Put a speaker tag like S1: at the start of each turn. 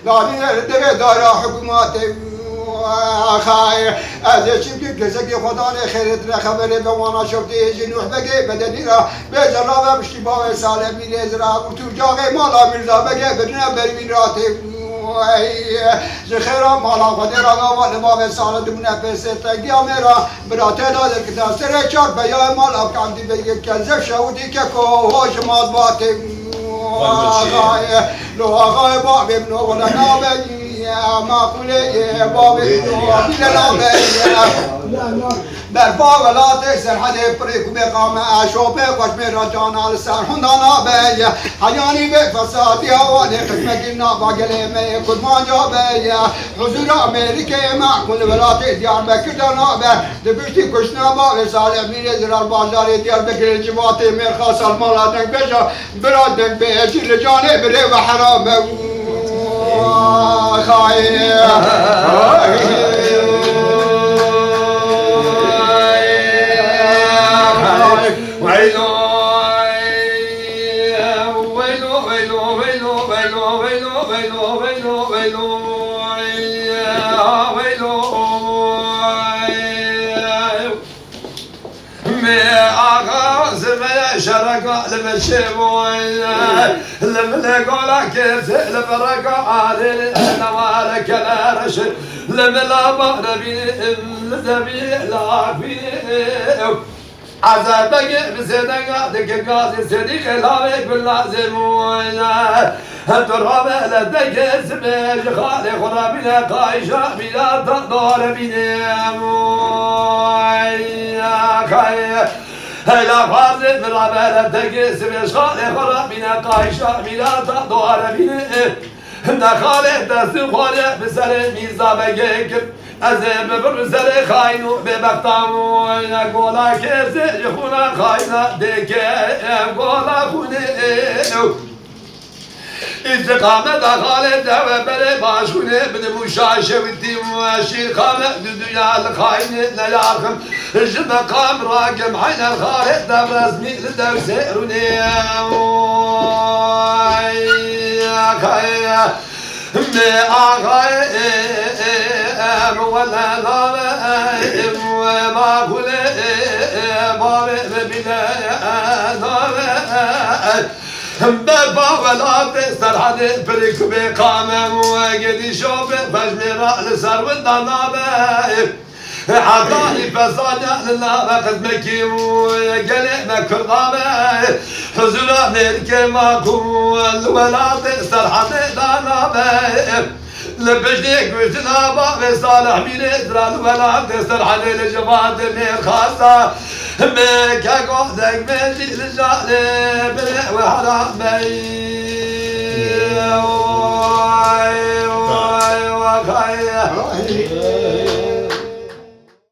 S1: داری داره داره حکومت خای از چیزی که زگی خدا نه خیرت نه خبره به وانا شفته جنوح بگه بدنی را به جرا و مشتی با سال میره زرا و تو جاگه مالا میرزا بگه بدنه برمین راته زخیرا مالا خود را و لباب سال دمونه پیسه تنگی میرا براته داده که دستر چار بیا مالا کندی بگه کنزف شودی که که هوش ماز باته لو آقای باب ابنو ولا نابی ما قوله باب ابنو بلا نابی در باغلات سرحد پریک بقام اشوبه قشم رجان على سر هندانا بی حیانی به فسادی آوانی قسمت ناباگل می کدمان جا بی حضور امریکه معقول ولات دیار بکر دانا بی دبشتی کشنا با وسال میر زرار بازار دیار بکر جوات مرخاص المالا دنگ بجا برادنگ بی جیل جانه بره و حرام خواهی
S2: شرقا لما شموي لما لقولا كيف لما رقا نوالك الارش لما لا بغربي لزبي لا في عذابك بسيدك دك قاسي سيدي خلافك باللازم ويا التراب لديك اسمي خالي خرابنا قايشة بلا تقدر بنا ويا خير هلا فازت من ربنا تقيس بشخال خرابنا قايشة بلا تقدر بنا خالي دست خالي بسر ميزا بقيك ازم ببرزر خاينو ببختامو قولا كيسي يخونا خاينا ديكي قولا خوني استقامة خالد وبر باشونه بن مشاشه ودي ماشي خالد دنيا الخاين نلاقم مقام راقم حين الخالد رسمي لدرسيروني يا خيا ولا ما قول باب بلا باولات سرحد بريك بقامة وقدي شوف فجمرة لسر والدنابة حطاني فصانع لله قدمكي وقلعنا كرضامة حزر أمريكا ماكو الولات سرحد دنابة لبجنيك وجنابا صالح من إسرائيل ولا تسر على الجماعة من خاصة ميكا قوزك من جيل الجانب وحرام واي واي واي